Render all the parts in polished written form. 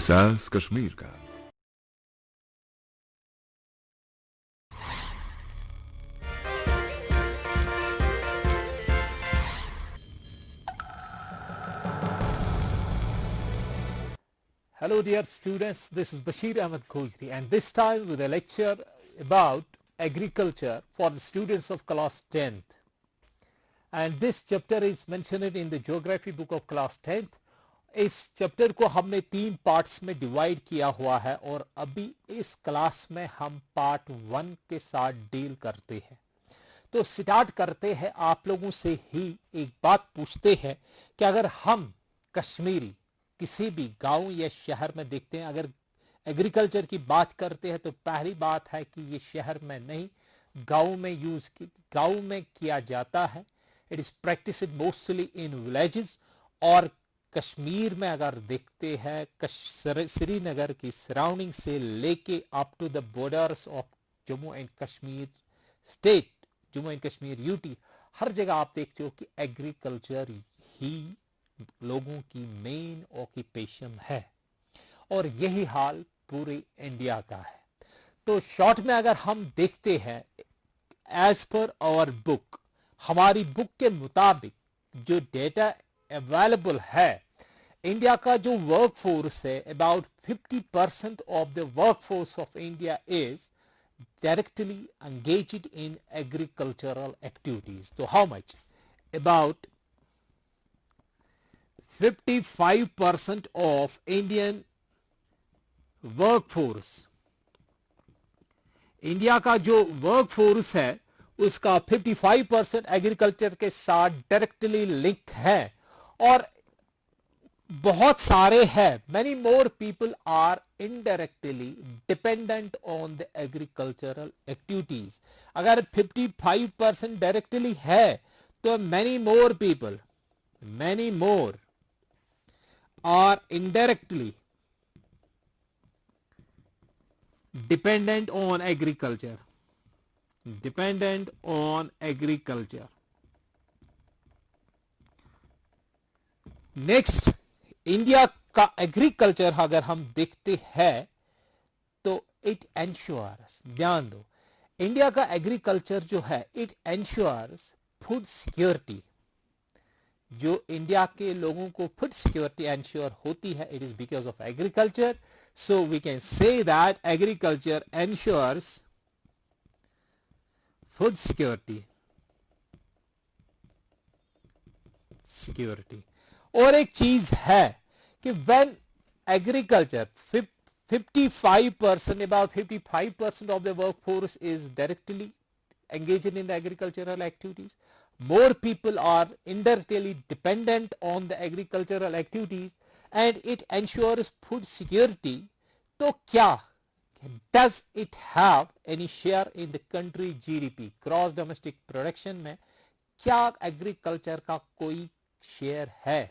एहसास कश्मीर का। Hello dear students, this is Bashir Ahmed Khojri and this time with a lecture about agriculture for the students of class 10th. And this chapter is mentioned in the geography book of class 10th. इस chapter को हमने 3 parts में divide किया हुआ है और अभी इस क्लास में हम पार्ट 1 के साथ डील करते हैं। तो स्टार्ट करते हैं, आप लोगों से ही एक बात पूछते हैं कि अगर हम कश्मीरी किसी भी गांव या शहर में देखते हैं, अगर एग्रीकल्चर की बात करते हैं तो पहली बात है कि ये शहर में नहीं गांव में किया जाता है। It is practised mostly in villages. और कश्मीर में अगर देखते हैं श्रीनगर की सराउंडिंग से लेके up to the borders of Jammu and Kashmir state, Jammu and Kashmir UT, हर जगह आप देखते हो कि एग्रीकल्चर ही लोगों की मेन ऑक्यूपेशन है और यही हाल पूरे इंडिया का है। तो शॉर्ट में अगर हम देखते हैं, एज पर आवर बुक, हमारी बुक के मुताबिक जो डेटा अवेलेबल है, इंडिया का जो वर्क फोर्स है, about 50% of the work force of India is directly engaged in agricultural activities. तो how much? About 55% of Indian workforce, India का जो वर्क फोर्स है उसका 55% एग्रीकल्चर के साथ डायरेक्टली लिंक है और बहुत सारे हैं, many more people are indirectly dependent on the agricultural activities. अगर 55% डायरेक्टली है तो many more are indirectly dependent on agriculture. Next, India का एग्रीकल्चर अगर हम देखते हैं तो इट एंश्योर्स, ध्यान दो, इंडिया का एग्रीकल्चर जो है इट एंश्योर्स फूड सिक्योरिटी। जो इंडिया के लोगों को फूड सिक्योरिटी एंश्योर होती है, it is because of agriculture. So we can say that agriculture ensures food security. और एक चीज है कि when agriculture 55%, about 55% of the workforce is directly engaged in the agricultural activities. More people are indirectly dependent on the agricultural activities and it ensures food security. तो क्या, does it have any share in the country GDP, gross domestic production में क्या agriculture का कोई share है?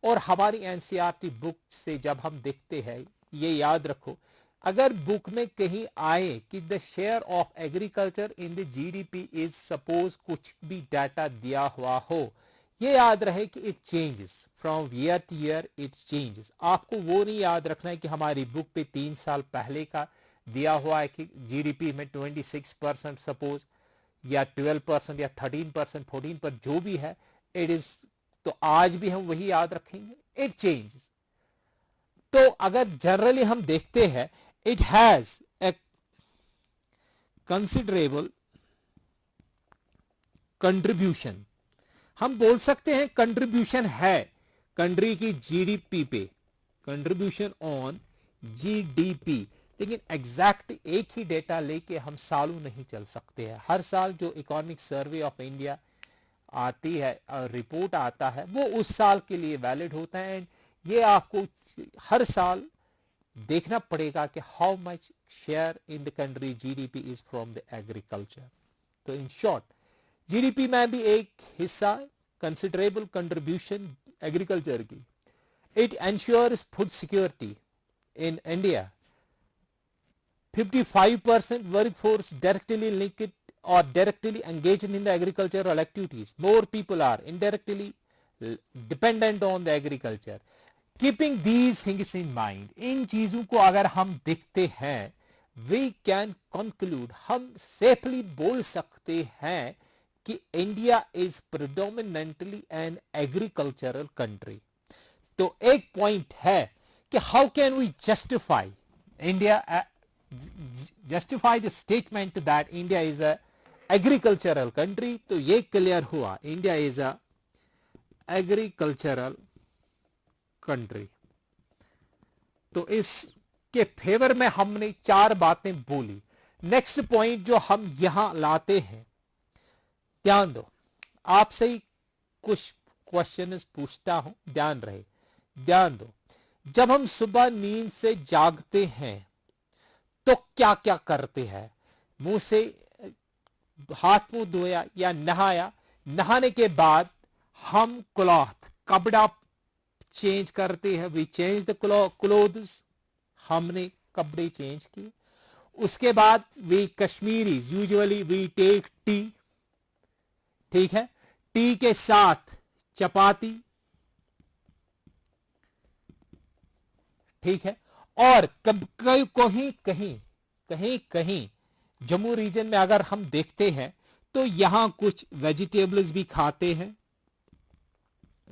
और हमारी NCERT book से जब हम देखते हैं, ये याद रखो, अगर बुक में कहीं आए कि the share of agriculture in the GDP is, suppose कुछ भी डाटा दिया हुआ हो, ये याद रहे कि it changes from year two year, it changes. आपको वो नहीं याद रखना है कि हमारी बुक पे 3 साल पहले का दिया हुआ है कि जीडीपी में 26% सपोज, या 12% या 13%, 14%, जो भी है इट इज, तो आज भी हम वही याद रखेंगे, इट चेंजेस। तो अगर जनरली हम देखते हैं, it has a considerable contribution, हम बोल सकते हैं कंट्रीब्यूशन है कंट्री की जीडीपी पे, कंट्रीब्यूशन ऑन जीडीपी। लेकिन एग्जैक्ट एक ही डेटा लेके हम सालों नहीं चल सकते हैं। हर साल जो इकोनॉमिक सर्वे ऑफ इंडिया आती है और रिपोर्ट आता है वो उस साल के लिए वैलिड होता है एंड ये आपको हर साल देखना पड़ेगा कि how much share in the country GDP is from the agriculture. तो इन शॉर्ट, जीडीपी में भी एक हिस्सा, कंसिडरेबल कंट्रीब्यूशन एग्रीकल्चर की। It ensures food security in India. 55% workforce directly linked or directly engaged in the agricultural activities. More people are indirectly dependent on the agriculture. Keeping these things in mind, इन चीजों को अगर हम देखते हैं, we can conclude, हम safely बोल सकते हैं कि India is predominantly an agricultural country. तो एक पॉइंट है कि how can we justify India, justify the statement that India is a agricultural country. तो ये क्लियर हुआ, India is a agricultural country. तो इसके फेवर में हमने 4 बातें बोली। नेक्स्ट पॉइंट जो हम यहां लाते हैं, ध्यान दो, आपसे ही कुछ क्वेश्चंस पूछता हूं, ध्यान रहे, ध्यान दो। जब हम सुबह नींद से जागते हैं तो क्या क्या करते हैं? मुंह से हाथ मुंह धोया या नहाया, नहाने के बाद हम क्लॉथ, कपड़ा चेंज करते हैं, वी चेंज द क्लोथ्स, हमने कपड़े चेंज किए। उसके बाद we Kashmiris usually we take tea, ठीक है, टी के साथ चपाती, ठीक है। और कहीं कहीं कहीं जम्मू रीजन में अगर हम देखते हैं तो यहां कुछ वेजिटेबल्स भी खाते हैं,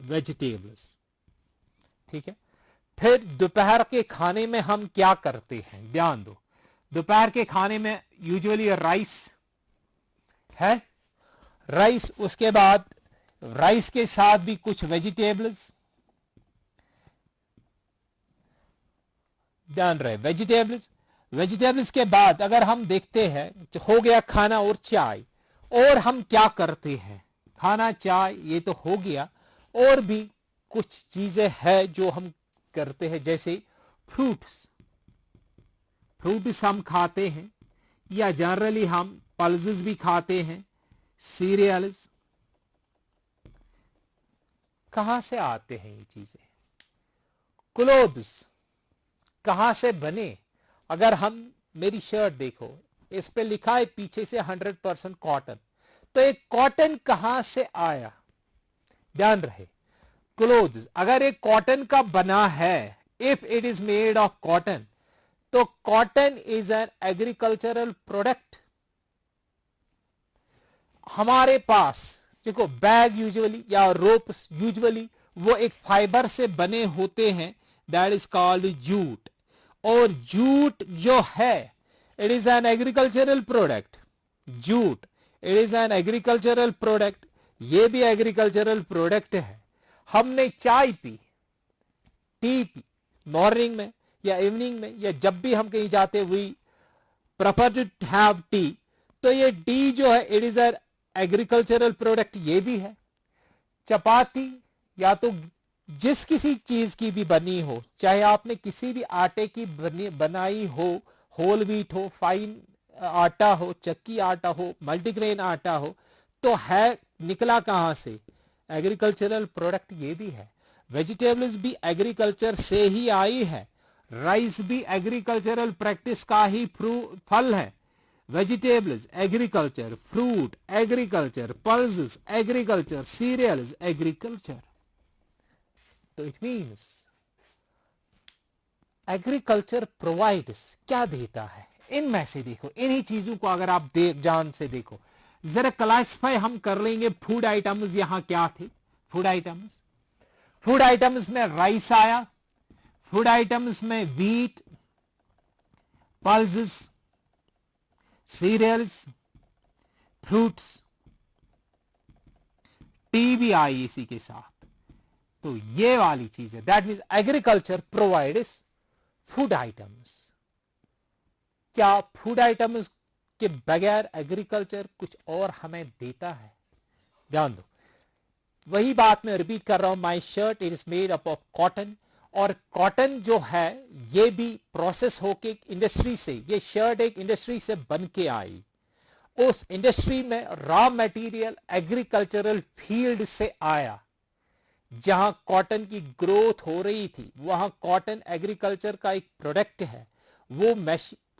वेजिटेबल्स, ठीक है। फिर दोपहर के खाने में हम क्या करते हैं? ध्यान दो, दोपहर के खाने में यूजुअली राइस है, राइस, उसके बाद राइस के साथ भी कुछ वेजिटेबल्स, ध्यान रहे, वेजिटेबल्स। वेजिटेबल्स के बाद अगर हम देखते हैं, हो गया खाना और चाय, और हम क्या करते हैं? खाना चाय ये तो हो गया, और भी कुछ चीजें हैं जो हम करते हैं, जैसे फ्रूट्स, फ्रूट्स हम खाते हैं, या जनरली हम पल्सेस भी खाते हैं, सीरियल्स। कहां से आते हैं ये चीजें? क्लोथ्स कहां से बने? अगर हम मेरी शर्ट देखो, इस पे लिखा है पीछे से 100% कॉटन, तो एक कॉटन कहां से आया? ध्यान रहे, क्लोथ्स अगर एक कॉटन का बना है, if it is made of cotton, तो cotton is an agricultural product. हमारे पास देखो बैग यूजुअली या रोप्स यूजुअली वो एक फाइबर से बने होते हैं, दैट इज कॉल्ड जूट। और जूट जो है, it is an agricultural product, jute it is an agricultural product, ये भी एग्रीकल्चरल प्रोडक्ट है। हमने चाय पी, टी पी, मॉर्निंग में या इवनिंग में, या जब भी हम कहीं जाते we prefer to have tea, तो ये टी जो है it is an agricultural product, ये भी है। चपाती या तो जिस किसी चीज की भी बनी हो, चाहे आपने किसी भी आटे की बनाई हो, होल व्हीट हो, फाइन आटा हो, चक्की आटा हो, मल्टीग्रेन आटा हो, तो है निकला कहां से? एग्रीकल्चरल प्रोडक्ट ये भी है। वेजिटेबल्स भी एग्रीकल्चर से ही आई है, राइस भी एग्रीकल्चरल प्रैक्टिस का ही फल है। Vegetables agriculture, fruit agriculture, pulses agriculture, cereals agriculture. तो इट मीन्स एग्रीकल्चर प्रोवाइड्स, क्या देता है? इनमें से देखो, इन्हीं चीजों को अगर आप जान से देखो, जरा क्लासिफाई हम कर लेंगे। फूड आइटम्स यहां क्या थे? फूड आइटम्स, फूड आइटम्स में राइस आया, फूड आइटम्स में wheat, pulses, cereals, fruits, tea भी आई इसी के साथ। तो ये वाली चीज है, that means agriculture provides food items. क्या फूड आइटम्स के बगैर एग्रीकल्चर कुछ और हमें देता है? ध्यान दो, वही बात मैं रिपीट कर रहा हूं, my shirt it is made up of cotton. और कॉटन जो है ये भी प्रोसेस होके इंडस्ट्री से, ये शर्ट एक इंडस्ट्री से बन के आई, उस इंडस्ट्री में रॉ मटेरियल एग्रीकल्चरल फील्ड से आया, जहां कॉटन की ग्रोथ हो रही थी, वहां कॉटन एग्रीकल्चर का एक प्रोडक्ट है, वो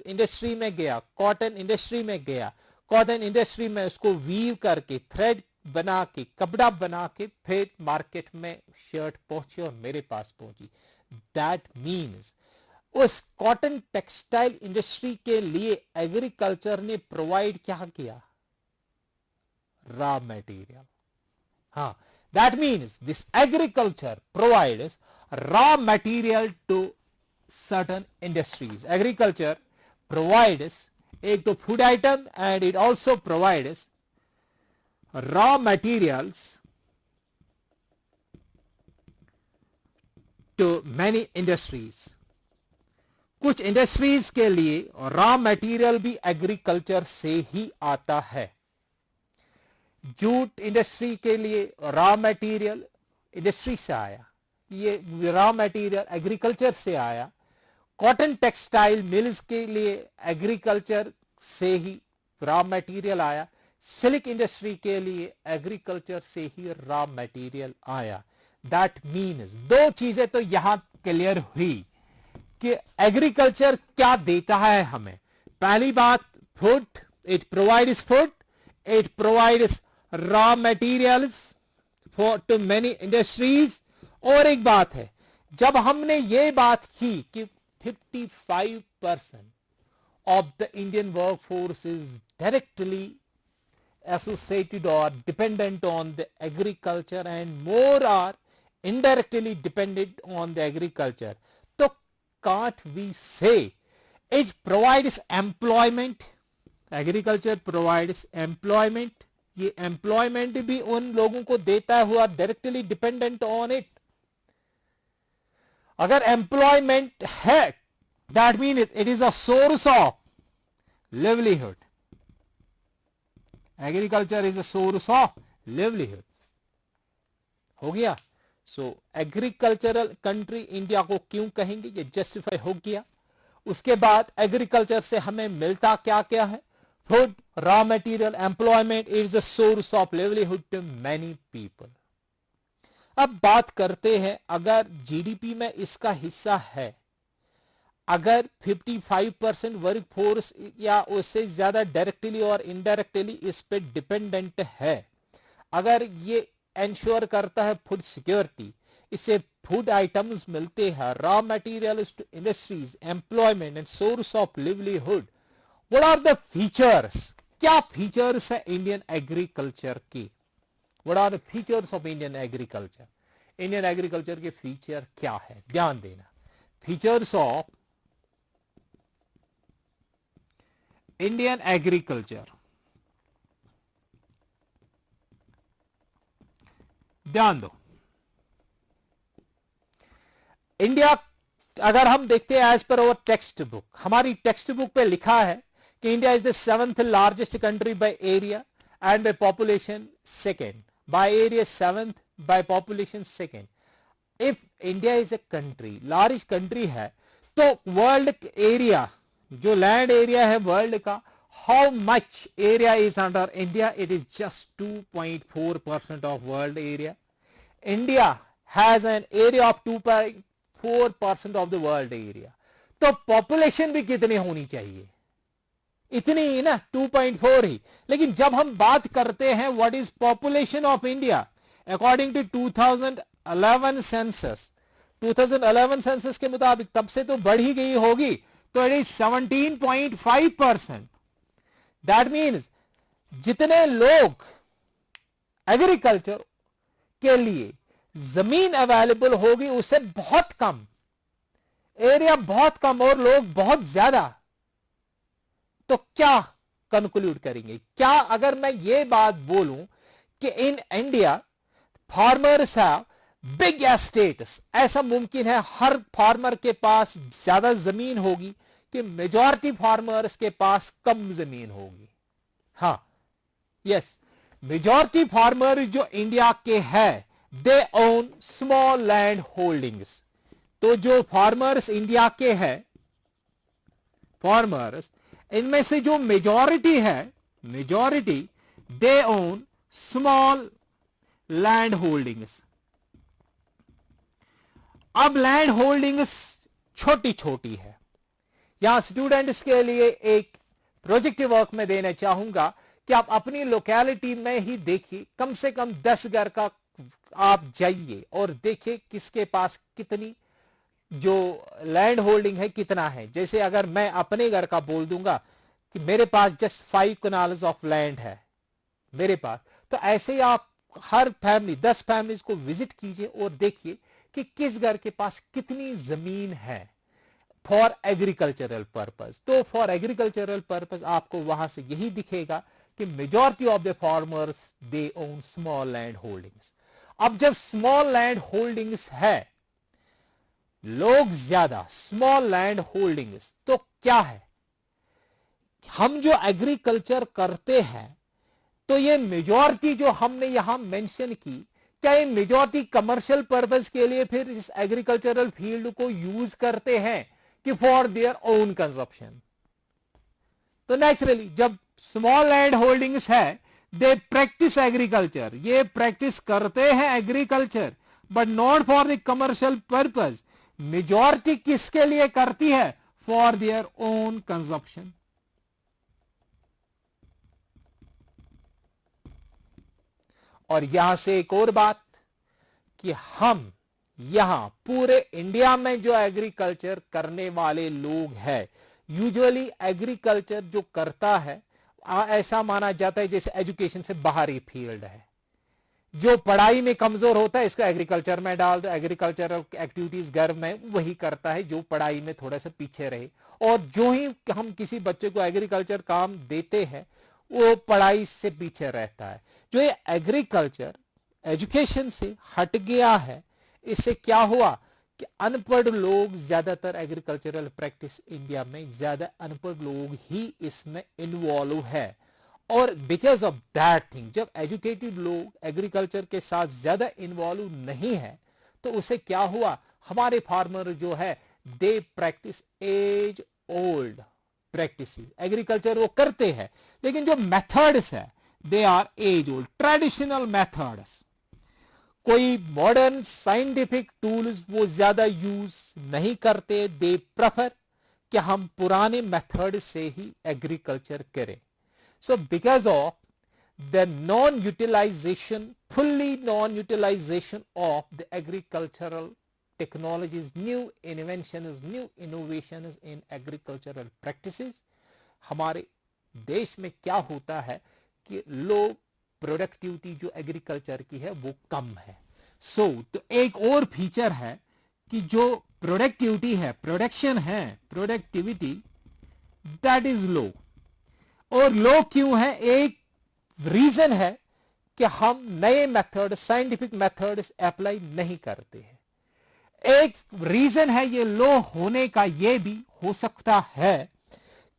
इंडस्ट्री में गया, कॉटन इंडस्ट्री में गया, कॉटन इंडस्ट्री में उसको वीव करके, थ्रेड बना के, कपड़ा बना के, फिर मार्केट में शर्ट पहुंची और मेरे पास पहुंची। दैट मीन्स उस कॉटन टेक्सटाइल इंडस्ट्री के लिए एग्रीकल्चर ने प्रोवाइड क्या किया? Raw material. हाँ, that means this agriculture provides raw material to certain industries. Agriculture provides एक तो food item and it also provides raw materials to many industries. कुछ इंडस्ट्रीज के लिए रॉ मटेरियल भी एग्रीकल्चर से ही आता है. जूट इंडस्ट्री के लिए रॉ मटेरियल इंडस्ट्री से आया, ये रॉ मटेरियल एग्रीकल्चर से आया. कॉटन टेक्सटाइल मिल्स के लिए एग्रीकल्चर से ही रॉ मटेरियल आया. सिल्क इंडस्ट्री के लिए एग्रीकल्चर से ही रॉ मटेरियल आया. दैट मीन्स दो चीजें तो यहां क्लियर हुई कि एग्रीकल्चर क्या देता है हमें. पहली बात, food, it provides food, it provides raw materials for to many industries. और एक बात है, जब हमने ये बात की कि 55% of the Indian work force is directly associated or dependent on the agriculture and more are indirectly dependent on the agriculture, so can't we say it provides employment? Agriculture provides employment. ये employment भी उन लोगों को देता है who are directly dependent on it. अगर employment है, that means it is a source of livelihood. Agriculture is a source of livelihood. हो गया. सो एग्रीकल्चरल कंट्री इंडिया को क्यों कहेंगे, ये जस्टिफाई हो गया. उसके बाद एग्रीकल्चर से हमें मिलता क्या क्या है? Food, raw material, employment, is a source of livelihood to many people. अब बात करते हैं, अगर जीडीपी में इसका हिस्सा है, अगर 55% वर्क फोर्स या उससे ज्यादा डायरेक्टली और इनडायरेक्टली इस पे डिपेंडेंट है, अगर ये इंश्योर करता है फूड सिक्योरिटी, इससे फूड आइटम्स मिलते हैं, raw materials to industries, employment and source of livelihood. What are the features? क्या फीचर्स है इंडियन एग्रीकल्चर की? What are the features of Indian agriculture? Indian agriculture के फीचर क्या है? ध्यान देना. Features of Indian agriculture. ध्यान दो. इंडिया, अगर हम देखते हैं as per our textbook, हमारी टेक्स्ट बुक पे लिखा है कि India is the 7th largest country by area and by population second. By area 7th, by population second. If India is a country, large country है, तो world area, जो land area है world का, how much area is under India? It is just 2.4% of world area. India has an area of 2.4% of the world area. तो population भी कितनी होनी चाहिए? इतनी ही ना, 2.4 ही. लेकिन जब हम बात करते हैं what is population of India, according to 2011 census, 2011 census के मुताबिक, तब से तो बढ़ ही गई होगी, तो इट इज 17.5%. दैट मीन्स जितने लोग एग्रीकल्चर के लिए जमीन अवेलेबल होगी उससे बहुत कम, एरिया बहुत कम और लोग बहुत ज्यादा. तो क्या कंक्लूड करेंगे? क्या अगर मैं ये बात बोलूं कि in India farmers have big estates, ऐसा मुमकिन है हर फार्मर के पास ज्यादा जमीन होगी कि मेजॉरिटी फार्मर्स के पास कम जमीन होगी? हाँ, यस, मेजॉरिटी फार्मर जो इंडिया के हैं, दे ओन स्मॉल लैंड होल्डिंग्स. तो जो फार्मर्स इंडिया के हैं, फार्मर्स, इनमें से जो मेजॉरिटी है, मेजॉरिटी, दे ओन स्मॉल लैंड होल्डिंग्स. अब लैंड होल्डिंग्स छोटी छोटी है. यहां स्टूडेंट्स के लिए एक प्रोजेक्ट वर्क में देना चाहूंगा कि आप अपनी लोकेलिटी में ही देखिए, कम से कम 10 घर का आप जाइए और देखिए किसके पास कितनी जो लैंड होल्डिंग है कितना है। जैसे अगर मैं अपने घर का बोल दूंगा कि मेरे पास जस्ट 5 कनाल्स ऑफ लैंड है मेरे पास, तो ऐसे ही आप हर फैमिली 10 फैमिलीज को विजिट कीजिए और देखिए कि किस घर के पास कितनी जमीन है फॉर एग्रीकल्चरल पर्पस। तो फॉर एग्रीकल्चरल पर्पस आपको वहां से यही दिखेगा कि majority of the farmers they own small land holdings. अब जब स्मॉल लैंड होल्डिंग्स है, लोग ज्यादा स्मॉल लैंड होल्डिंग्स, तो क्या है, हम जो एग्रीकल्चर करते हैं तो ये मेजॉरिटी जो हमने यहां मेंशन की, क्या ये मेजॉरिटी कमर्शियल पर्पस के लिए फिर इस एग्रीकल्चरल फील्ड को यूज करते हैं कि फॉर देयर ओन कंजप्शन? तो नेचुरली जब स्मॉल लैंड होल्डिंग्स है, दे प्रैक्टिस एग्रीकल्चर, ये प्रैक्टिस करते हैं agriculture but not for the commercial purpose. Majority किसके लिए करती है? For their own consumption. और यहां से एक और बात कि हम यहां पूरे इंडिया में जो एग्रीकल्चर करने वाले लोग हैं, यूजुअली एग्रीकल्चर जो करता है ऐसा माना जाता है जैसे एजुकेशन से बाहरी फील्ड है। जो पढ़ाई में कमजोर होता है इसको एग्रीकल्चर में डाल दो, एग्रीकल्चरल एक्टिविटीज घर में वही करता है जो पढ़ाई में थोड़ा सा पीछे रहे। और जो ही हम किसी बच्चे को एग्रीकल्चर काम देते हैं वो पढ़ाई से पीछे रहता है। जो ये एग्रीकल्चर एजुकेशन से हट गया है, इससे क्या हुआ कि अनपढ़ लोग ज्यादातर एग्रीकल्चरल प्रैक्टिस इंडिया में ज्यादा अनपढ़ लोग ही इसमें इन्वॉल्व है। और बिकॉज ऑफ दैट थिंग जब एजुकेटेड लोग एग्रीकल्चर के साथ ज्यादा इन्वॉल्व नहीं है तो उसे क्या हुआ, हमारे फार्मर जो है they practice as old practice. Agriculture वो करते हैं लेकिन जो मेथड्स है they are as old traditional methods. कोई मॉडर्न साइंटिफिक टूल्स वो ज्यादा यूज नहीं करते, दे प्रेफर कि हम पुराने मेथड से ही एग्रीकल्चर करें। So because of the non utilization, fully non utilization of the agricultural technologies, new inventions, new innovations in agricultural practices, हमारे देश में क्या होता है कि लोग प्रोडक्टिविटी जो एग्रीकल्चर की है वो कम है। तो एक और फीचर है कि जो प्रोडक्टिविटी है, प्रोडक्शन है, प्रोडक्टिविटी दैट इज लो। और लो क्यों है? एक रीजन है कि हम नए मेथड, साइंटिफिक मेथड्स अप्लाई नहीं करते हैं। एक रीजन है ये लो होने का, ये भी हो सकता है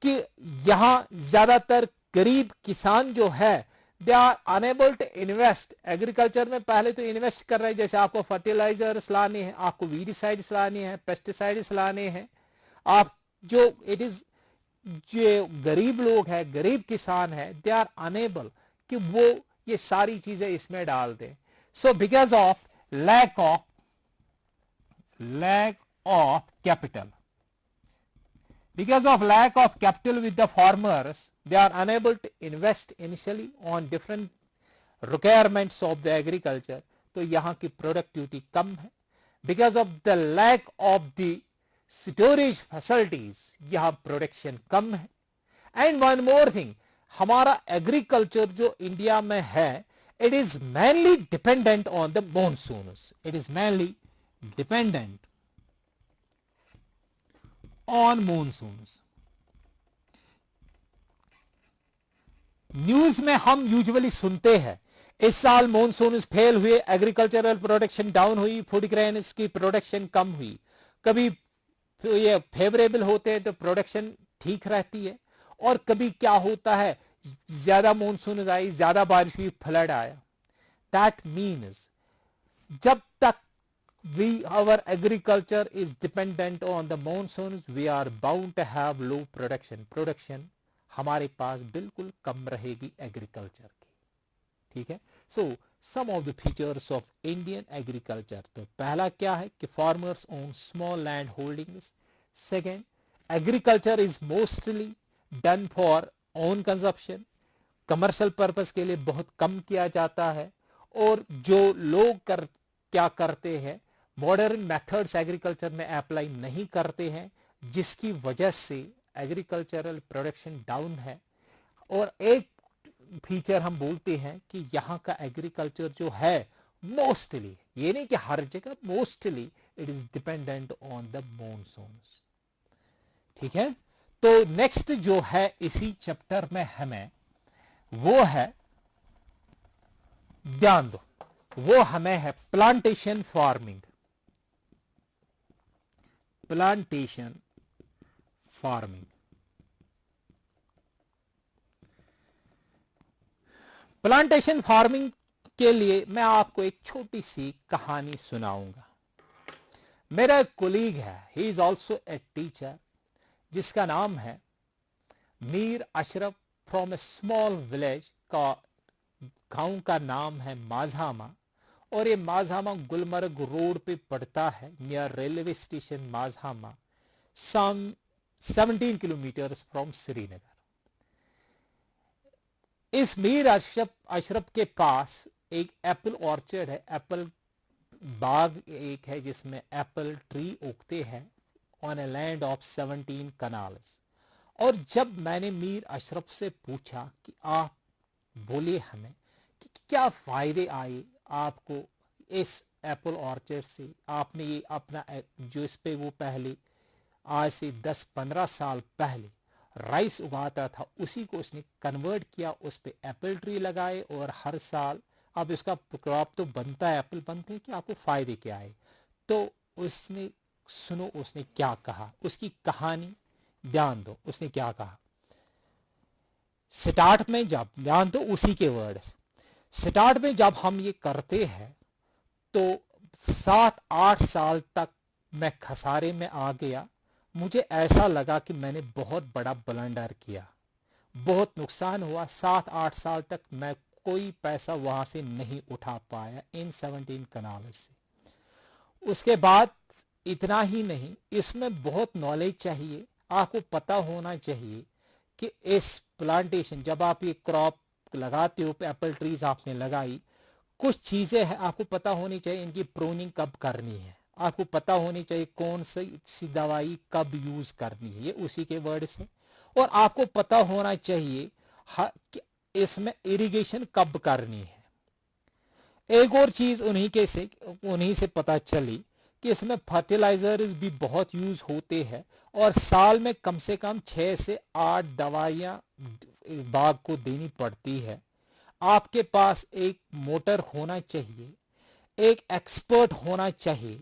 कि यहां ज्यादातर गरीब किसान जो है they are unable to invest agriculture में। पहले तो इन्वेस्ट कर रहे हैं, जैसे आपको फर्टिलाइजर्स लाने हैं, आपको वीडिसाइड्स लाने हैं, पेस्टिसाइड्स लाने हैं, आप जो इट इज जो गरीब लोग हैं, गरीब किसान है, दे आर अनेबल कि वो ये सारी चीजें इसमें डाल दें। सो because of lack of capital, because of lack of capital with the farmers, they are unable to invest initially on different requirements of the agriculture। तो यहाँ की प्रोडक्टिविटी कम है। because of the lack of the storage facilities, यहाँ production कम है। and one more thing, हमारा agriculture जो India में है, it is mainly dependent on the monsoons, it is mainly dependent on monsoons। News में हम यूजुअली सुनते हैं इस साल मॉनसून फेल हुए, एग्रीकल्चरल प्रोडक्शन डाउन हुई, फूड ग्रेन्स की प्रोडक्शन कम हुई। कभी ये फेवरेबल होते हैं तो प्रोडक्शन ठीक रहती है, और कभी क्या होता है ज्यादा मॉनसून आई, ज्यादा बारिश हुई, फ्लड आया। दैट मीन्स जब तक our agriculture is dependent on the monsoons, we are bound to have low production हमारे पास बिल्कुल कम रहेगी एग्रीकल्चर की। ठीक है। So some of the features of Indian agriculture, तो पहला क्या है कि farmers own small land holdings. Second, agriculture is mostly done for own consumption, commercial purpose के लिए बहुत कम किया जाता है। और जो लोग क्या करते हैं, मॉडर्न मेथड्स एग्रीकल्चर में अप्लाई नहीं करते हैं, जिसकी वजह से एग्रीकल्चरल प्रोडक्शन डाउन है। और एक फीचर हम बोलते हैं कि यहाँ का एग्रीकल्चर जो है मोस्टली, ये नहीं कि हर जगह, mostly it is dependent on the monsoons. ठीक है, तो नेक्स्ट जो है इसी चैप्टर में हमें वो है, ध्यान दो, वो हमें है plantation farming. Plantation farming, plantation farming के लिए मैं आपको एक छोटी सी कहानी सुनाऊंगा। मेरा एक कोलीग है, he is also a teacher, जिसका नाम है Mir Ashraf, from A small village. का गांव का नाम है माझामा, और ये माझामा गुलमर्ग रोड पे पड़ता है, near railway station Mazhama, some 17 kilometers from Srinagar. इस मीर अशरफ के पास एक एप्पल ऑर्चर्ड है, एप्पल बाग एक है जिसमें एप्पल ट्री उगते हैं on a land of 17 kanals. और जब मैंने मीर अशरफ से पूछा कि आप बोले हमें कि क्या फायदे आए आपको इस एप्पल ऑर्चर्ड से, आपने ये अपना जो इस पे वो पहले आज से 10-15 साल पहले राइस उगाता था, उसी को उसने कन्वर्ट किया, उस पे एप्पल ट्री लगाए, और हर साल अब इसका क्रॉप तो बनता है, एप्पल बनते हैं, कि आपको फायदे क्या है। तो उसने, सुनो उसने क्या कहा, उसकी कहानी ध्यान दो, उसने क्या कहा। स्टार्ट में जब, ध्यान दो उसी के वर्ड्स, स्टार्ट में जब हम ये करते हैं तो 7-8 साल तक मैं खसारे में आ गया। मुझे ऐसा लगा कि मैंने बहुत बड़ा ब्लंडर किया, बहुत नुकसान हुआ। 7-8 साल तक मैं कोई पैसा वहां से नहीं उठा पाया इन 17 कनाल से। उसके बाद इतना ही नहीं, इसमें बहुत नॉलेज चाहिए, आपको पता होना चाहिए कि इस प्लांटेशन, जब आप ये क्रॉप लगाते हो, एप्पल ट्रीज आपने लगाई, कुछ चीजें हैं आपको पता होनी चाहिए, इनकी प्रूनिंग कब करनी है, आपको पता होनी चाहिए कौन सी दवाई कब यूज करनी है, ये उसी के वर्ड से। और आपको पता होना चाहिए कि इसमें इरिगेशन कब करनी है। एक और चीज उन्हीं से पता चली कि इसमें फर्टिलाइजर्स भी बहुत यूज होते हैं, और साल में कम से कम 6 से 8 दवाइयां बाग को देनी पड़ती है। आपके पास एक मोटर होना चाहिए, एक एक्सपर्ट होना चाहिए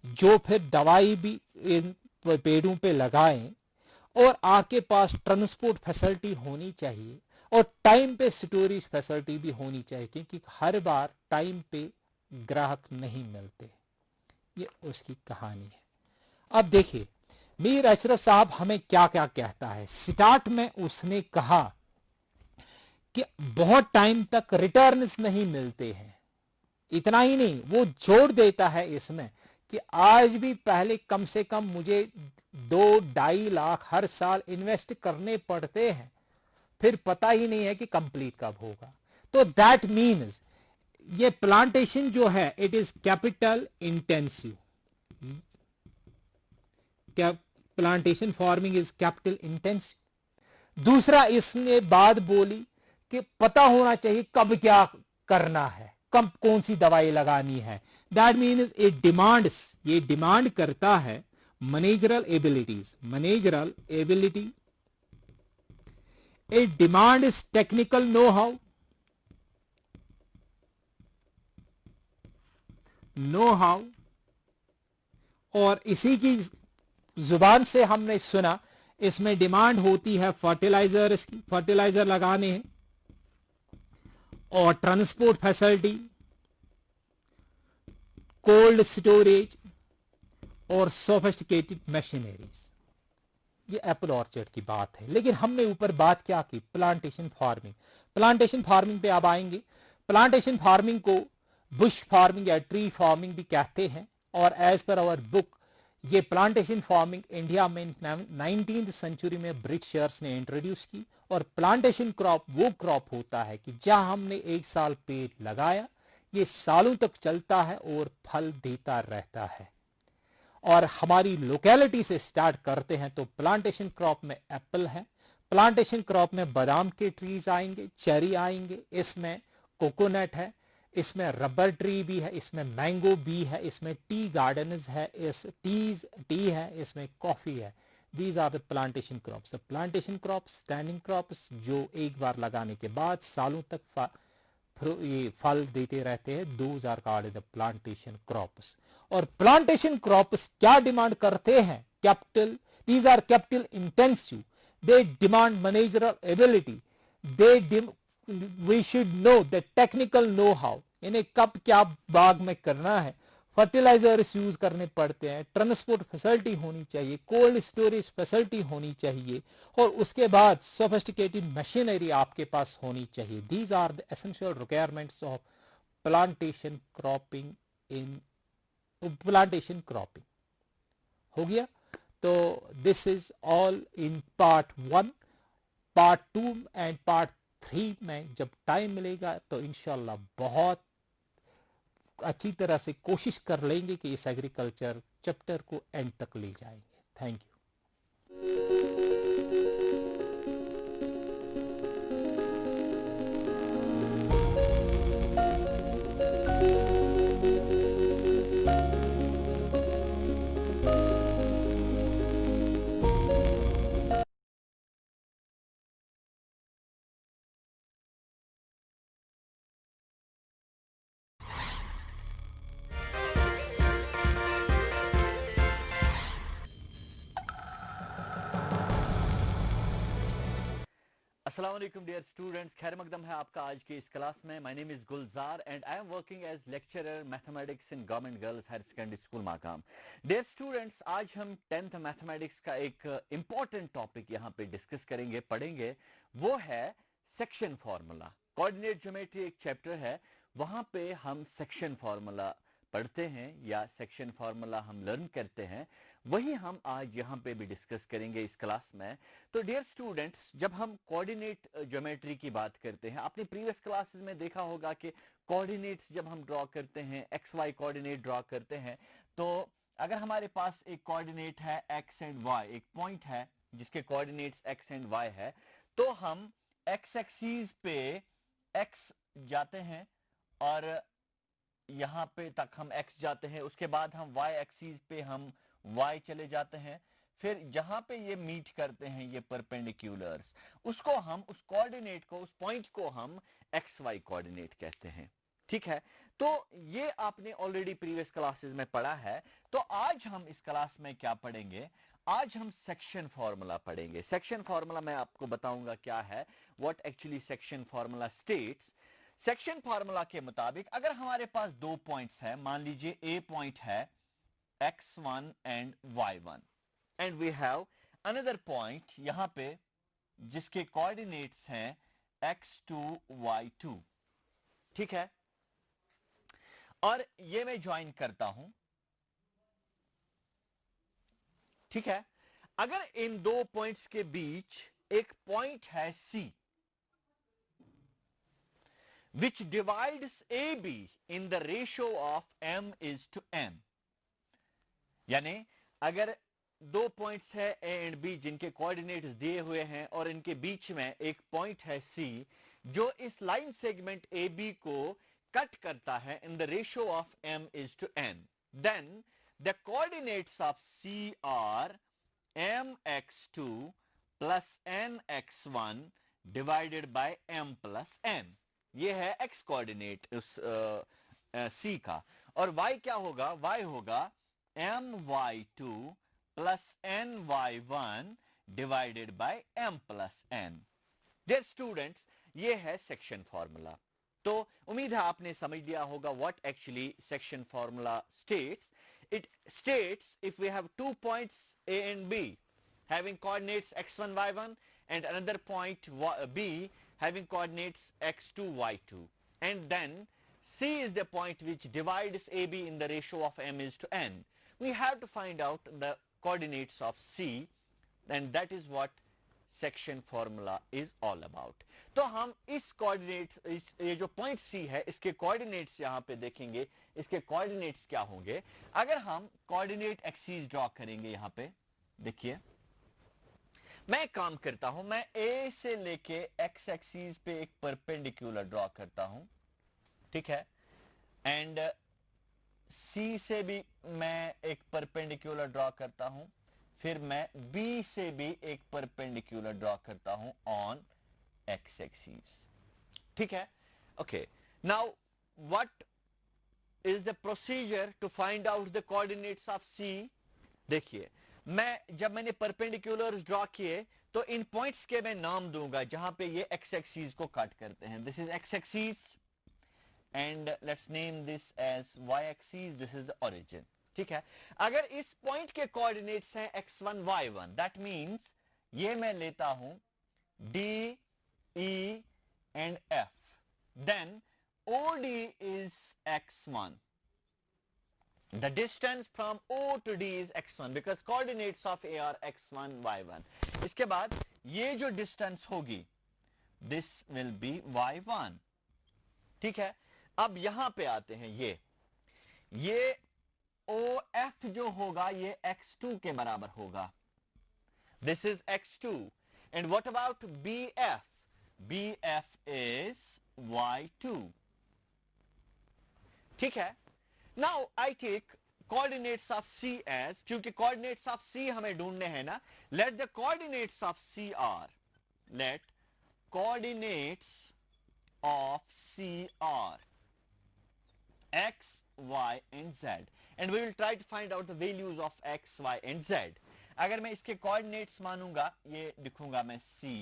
जो फिर दवाई भी इन पेड़ों पे लगाएं, और आपके पास ट्रांसपोर्ट फैसिलिटी होनी चाहिए, और टाइम पे स्टोरेज फैसिलिटी भी होनी चाहिए, क्योंकि हर बार टाइम पे ग्राहक नहीं मिलते। ये उसकी कहानी है। अब देखिए मीर अशरफ साहब हमें क्या क्या कहता है। स्टार्ट में उसने कहा कि बहुत टाइम तक रिटर्न्स नहीं मिलते हैं। इतना ही नहीं, वो जोड़ देता है इसमें कि आज भी पहले कम से कम मुझे 2-2.5 लाख हर साल इन्वेस्ट करने पड़ते हैं, फिर पता ही नहीं है कि कंप्लीट कब होगा। तो दैट मीन्स ये प्लांटेशन जो है it is capital intensive. Plantation farming is capital intensive. दूसरा इसने बात बोली कि पता होना चाहिए कब क्या करना है, कब कौन सी दवाई लगानी है। दैट मीन्स इट डिमांड्स, ये डिमांड करता है managerial abilities, managerial ability. It demands technical know how, और इसी की जुबान से हमने सुना इसमें डिमांड होती है फर्टिलाइजर्स की, फर्टिलाइजर लगाने हैं, और ट्रांसपोर्ट फैसिलिटी, कोल्ड स्टोरेज, और सोफिस्टिकेटेड मशीनरीज। ये एप्पल ऑर्चर्ड की बात है। लेकिन हमने ऊपर बात क्या की, प्लांटेशन फार्मिंग। प्लांटेशन फार्मिंग पे अब आएंगे। प्लांटेशन फार्मिंग को बुश फार्मिंग या ट्री फार्मिंग भी कहते हैं, और एज पर आवर बुक ये प्लांटेशन फार्मिंग इंडिया में 19th सेंचुरी में ब्रिटिशर्स ने इंट्रोड्यूस की। और प्लांटेशन क्रॉप वो क्रॉप होता है कि जहां हमने एक साल पेड़ लगाया, ये सालों तक चलता है और फल देता रहता है। और हमारी लोकेलिटी से स्टार्ट करते हैं तो प्लांटेशन क्रॉप में एप्पल है, प्लांटेशन क्रॉप में बादाम के ट्रीज आएंगे, चेरी आएंगे, इसमें कोकोनट है, इसमें रबर ट्री भी है, इसमें मैंगो भी है, इसमें टी गार्डन्स है, इस टी है, इसमें कॉफी है। These are the plantation crops. Plantation crops, standing crops जो एक बार लगाने के बाद सालों तक ये फल देते रहते हैं, those are called the plantation crops. और प्लांटेशन क्रॉप्स क्या डिमांड करते हैं? Capital, these are capital intensive, they demand managerial ability, they we should know the technical know how, इन्हें कब क्या बाग में करना है, फर्टिलाइजर्स यूज करने पड़ते हैं, ट्रांसपोर्ट फैसिलिटी होनी चाहिए, कोल्ड स्टोरेज फैसिलिटी होनी चाहिए, और उसके बाद सोफिस्टिकेटेड मशीनरी आपके पास होनी चाहिए। These are the essential requirements of plantation cropping in plantation cropping. हो गया? तो this is all in part 1। Part 2 and part 3 में जब टाइम मिलेगा तो इंशाल्लाह बहुत अच्छी तरह से कोशिश कर लेंगे कि इस एग्रीकल्चर चैप्टर को एंड तक ले जाएंगे। Thank you. अस्सलाम वालेकुम डियर स्टूडेंट्स, खैर मकदम है आपका आज की इस क्लास में। My name is Gulzar and I am working as lecturer mathematics in government girls higher secondary school Makam. Dear students, आज हम 10th मैथमेटिक्स का एक इम्पॉर्टेंट टॉपिक यहाँ पे डिस्कस करेंगे, पढ़ेंगे। वो है सेक्शन फार्मूला। कोऑर्डिनेट ज्योमेट्री एक चैप्टर है, वहाँ पे हम सेक्शन फार्मूला पढ़ते हैं या सेक्शन फार्मूला हम लर्न करते हैं। वही हम आज यहाँ पे भी डिस्कस करेंगे इस क्लास में। तो डियर स्टूडेंट्स, जब हम कोऑर्डिनेट ज्योमेट्री की बात करते हैं, आपने प्रीवियस क्लासेस में देखा होगा कि कोऑर्डिनेट्स जब हम ड्रॉ करते हैं, एक्स वाई कोऑर्डिनेट ड्रॉ करते हैं, तो अगर हमारे पास एक कोऑर्डिनेट है एक्स एंड वाई, एक पॉइंट है जिसके कोऑर्डिनेट्स एक्स एंड वाई है, तो हम एक्स एक्सिस पे एक्स जाते हैं और यहाँ पे तक हम x जाते हैं, उसके बाद हम y एक्सिस पे हम y चले जाते हैं, फिर जहां पे ये मीट करते हैं ये परपेंडिकुलर्स, उसको हम, उस कोऑर्डिनेट को, उस पॉइंट को हम xy कोऑर्डिनेट कहते हैं। ठीक है, तो ये आपने ऑलरेडी प्रीवियस क्लासेस में पढ़ा है। तो आज हम इस क्लास में क्या पढ़ेंगे? आज हम सेक्शन फार्मूला पढ़ेंगे। सेक्शन फार्मूला मैं आपको बताऊंगा क्या है, what actually section formula states. Section formula के मुताबिक अगर हमारे पास दो पॉइंट्स हैं, मान लीजिए ए पॉइंट है x1 and y1 and we have another point यहां पे जिसके कोऑर्डिनेट्स हैं x2 y2। ठीक है, और ये मैं ज्वाइन करता हूं। ठीक है, अगर इन दो पॉइंट्स के बीच एक पॉइंट है C which divides AB in the ratio of m is to n, यानी अगर दो पॉइंट्स है A एंड B जिनके कोऑर्डिनेट्स दिए हुए हैं और इनके बीच में एक पॉइंट है C जो इस लाइन सेगमेंट AB को कट करता है in the ratio of m is to n, then the coordinates of C are mx2 plus nx1 divided by m plus n। ये है x कोऑर्डिनेट उस C का, और y क्या होगा? y होगा my2 plus ny1 divided by m plus n। Dear students, ये है सेक्शन फार्मूला। तो उम्मीद है आपने समझ लिया होगा what actually section formula states. It states if we have two points A and B having coordinates x1 y1 and another point B having coordinates x2 y2, and then C is the point which divides AB in the ratio of m is to n. We have to find out the coordinates of C, and that is what section formula is all about. तो हम इस coordinate, ये जो point सी है इसके coordinates यहां पे देखेंगे। इसके कोऑर्डिनेट्स क्या होंगे? अगर हम कोऑर्डिनेट एक्सिस ड्रॉ करेंगे, यहां पे देखिए मैं एक काम करता हूं, मैं ए से लेके एक्स एक्सिस पे एक परपेंडिकुलर ड्रॉ करता हूं, ठीक है, एंड सी से भी मैं एक परपेंडिकुलर ड्रॉ करता हूं, फिर मैं बी से भी एक परपेंडिकुलर ड्रॉ करता हूं ऑन एक्स एक्सिस, ठीक है। Okay, now what is the procedure to find out the coordinates of C? देखिए जब मैंने परपेंडिकुलर्स ड्रॉ किए तो इन पॉइंट्स के मैं नाम दूंगा जहां पे ये एक्स एक्सिस को कट करते हैं। This is X axis and let's name this as Y axis, this is the origin, ठीक है। अगर इस पॉइंट के कोऑर्डिनेट्स हैं x1 y1, दैट मींस ये मैं लेता हूं D E and F, then OD is x1. The distance from O to D is x1 because coordinates of A are x1 y1. इसके बाद ये जो डिस्टेंस होगी this will be y1, ठीक है। अब यहां पे आते हैं, ये OF जो होगा ये x2 के बराबर होगा, this is x2. And what about BF? BF is y2, ठीक है। Now I take coordinates of C as, क्योंकि coordinates of C हमें ढूंढने हैं ना, let the coordinates of C are, let coordinates of C are x, y and z, and we will try to find out the values of x, y and z. अगर मैं इसके coordinates मानूंगा, ये लिखूंगा मैं C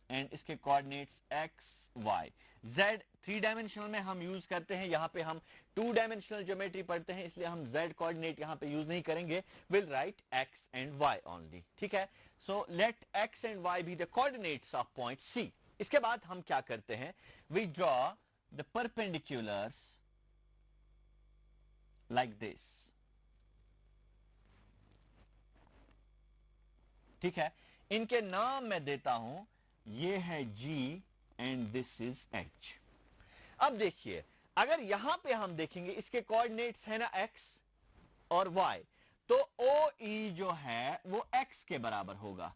एंड इसके coordinates x, y, z 3 dimensional में हम यूज करते हैं, यहां पे हम 2 डायमेंशनल ज्योमेट्री पढ़ते हैं, इसलिए हम z कोऑर्डिनेट यहां पे यूज नहीं करेंगे, will write x and y only, ठीक है। So let x and y be the coordinates of point C। इसके बाद हम क्या करते हैं, we draw the perpendiculars like this, ठीक है। इनके नाम मैं देता हूं, ये है G and this is H। अब देखिए अगर यहां पे हम देखेंगे इसके कोऑर्डिनेट्स है ना x और y, तो OE जो है वो x के बराबर होगा,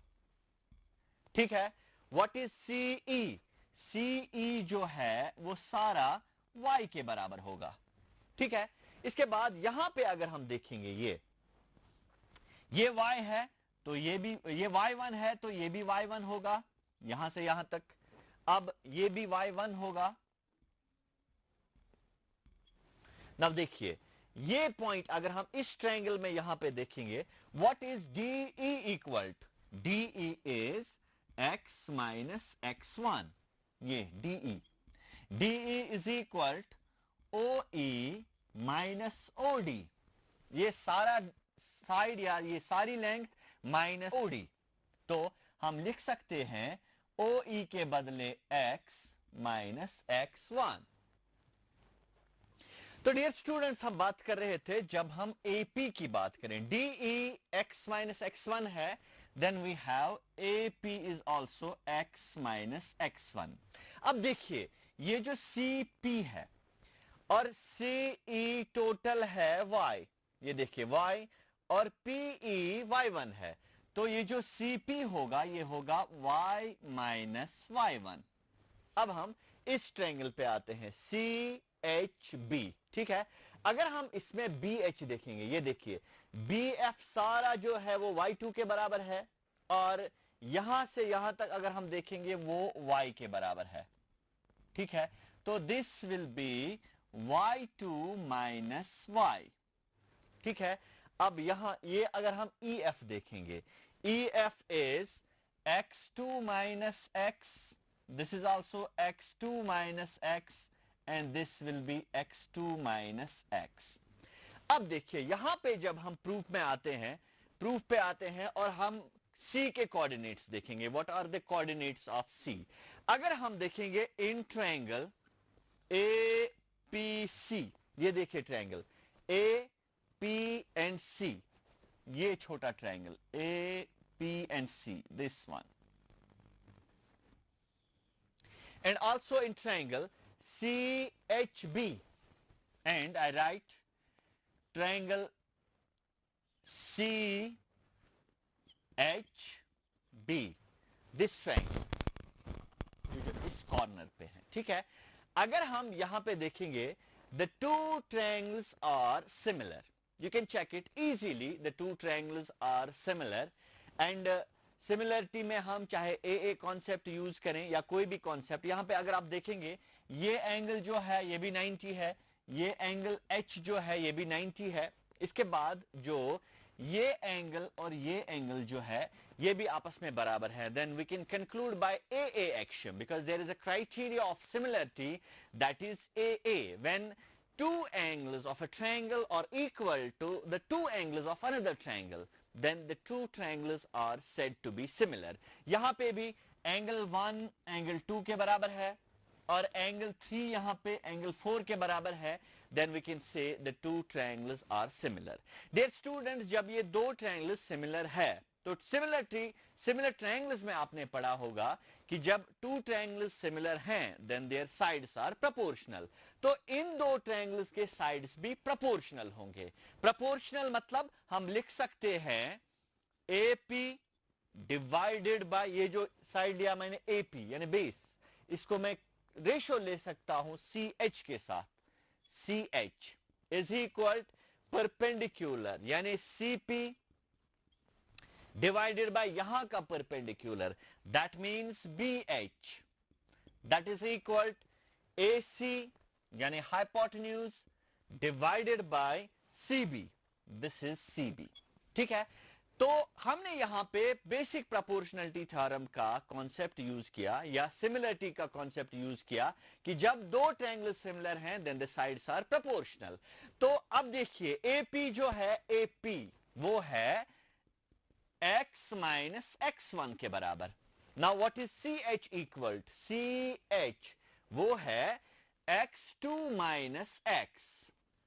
ठीक है। What is CE? CE जो है वो सारा y के बराबर होगा, ठीक है। इसके बाद यहां पे अगर हम देखेंगे ये y है तो ये y1 है तो ये भी y1 होगा यहां से यहां तक, अब ये भी y1 होगा। अब देखिए ये पॉइंट अगर हम इस ट्रायंगल में यहां पे देखेंगे, what is DE equal to, DE is x minus x1, ये DE is equal to OE minus OD, ये सारा साइड या ये सारी लेंथ माइनस OD, तो हम लिख सकते हैं OE के बदले x माइनस x1। तो डियर स्टूडेंट्स हम बात कर रहे थे जब हम AP की बात करें, DE x माइनस x1 है, then we have AP is also x minus x1। अब देखिए ये जो CP है और CE टोटल है y, ये देखिए y और PE y1 है, तो ये जो CP होगा ये होगा y माइनस y1। अब हम इस ट्रायंगल पे आते हैं CHB, ठीक है। अगर हम इसमें BH देखेंगे, ये देखिए BF सारा जो है वो y2 के बराबर है और यहां से यहां तक अगर हम देखेंगे वो y के बराबर है, ठीक है। तो this will be y2 minus y, ठीक है। अब यहां ये अगर हम EF देखेंगे, EF is x2 minus x, this is also x2 minus x and this will be x2 minus x। अब देखिए यहां पे जब हम प्रूफ पे आते हैं और हम C के कोऑर्डिनेट्स देखेंगे, what are the coordinates of C। अगर हम देखेंगे इन ट्रायंगल APC, ये देखिए ट्रायंगल AP and C, ये छोटा triangle AP and C, this one, and also in triangle CHB, and I write triangle CHB, this triangle जो इस corner पे है, ठीक है। अगर हम यहां पे देखेंगे the two triangles are similar, you can check it easily, the two triangles are similar, and similarity में हम चाहे ए कॉन्सेप्ट यूज करें या कोई भी कॉन्सेप्ट, यहां पे अगर आप देखेंगे ये एंगल जो है ये भी 90 है, ये एंगल एच जो है ये भी 90 है, इसके बाद जो ये एंगल और ये एंगल जो है ये भी आपस में बराबर है, then we can conclude by a action because there is a criteria of similarity that is a when two angles of a triangle are equal to the two angles of another triangle, then the two triangles are said to be similar. यहाँ पे भी angle 1 angle 2 के बराबर है और angle 3 यहाँ पे angle 4 के बराबर है, then we can say the two triangles are similar. Dear students, जब ये दो triangles similar है तो सिमिलर ट्रायंगल्स में आपने पढ़ा होगा कि जब टू ट्रायंगल्स सिमिलर हैं then their sides are proportional, तो इन दो ट्रायंगल्स के साइड्स भी प्रोपोर्शनल होंगे। प्रोपोर्शनल मतलब हम लिख सकते हैं AP डिवाइडेड बाय ये जो साइड लिया मैंने AP यानी बेस, इसको मैं रेशो ले सकता हूं CH के साथ, CH इज इक्वल परपेंडिकुलर यानी CP डिवाइडेड बाय यहां का perpendicular, that means BH, that is equal AC यानी hypotenuse divided by CB, this is CB, ठीक है। तो हमने यहां पे बेसिक प्रोपोर्शनलिटी थ्योरम का कॉन्सेप्ट यूज किया या सिमिलरिटी का कॉन्सेप्ट यूज किया कि जब दो ट्रायंगल सिमिलर हैं then the sides are proportional. तो अब देखिए AP जो है AP वो है x माइनस x1 के बराबर। Now what is CH equal to, CH वो है x2 minus x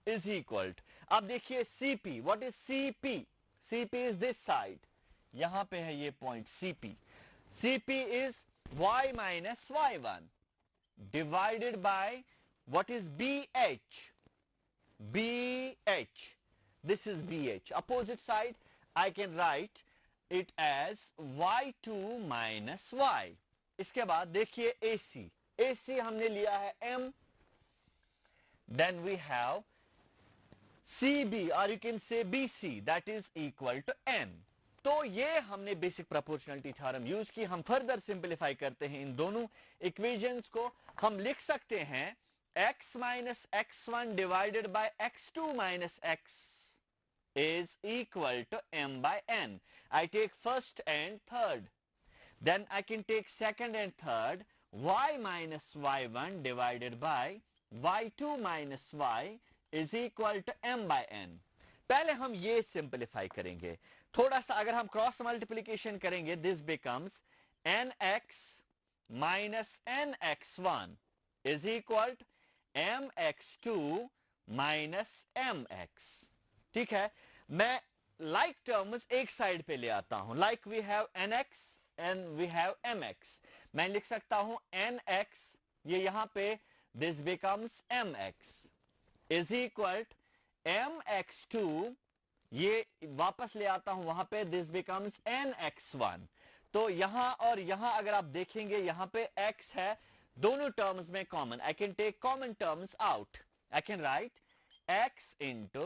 is equal to, अब देखिए CP, what is CP, CP is this side, यहां पे है ये point CP, CP is y minus y1 divided by what is BH, BH this is BH, opposite side I can write it as y2 minus y। इसके बाद देखिए AC, AC हमने लिया है M, then we have CB or you can say BC that is equal to N। तो ये हमने basic proportionality theorem use की। हम फर्दर सिंपलीफाई करते हैं इन दोनों इक्वेशंस को, हम लिख सकते हैं x minus x1 divided by x2 minus x is equal to m by n. I take first and third, then I can take second and third, y minus y1 divided by y2 minus y is equal to m by n। पहले हम ये simplify करेंगे थोड़ा सा, अगर हम cross multiplication करेंगे this becomes nx minus nx1 is equal to mx2 minus mx, ठीक है। मैं लाइक टर्म्स एक साइड पे ले आता हूं, like we have nx and we have mx, मैं लिख सकता हूं nx, ये यहां पे this becomes mx is equal mx2, ये वापस ले आता हूं वहां पे, दिस बिकम्स nx1। तो यहां और यहां अगर आप देखेंगे यहां पे x है, दोनों टर्म्स में common, I can take common terms out, I can write x into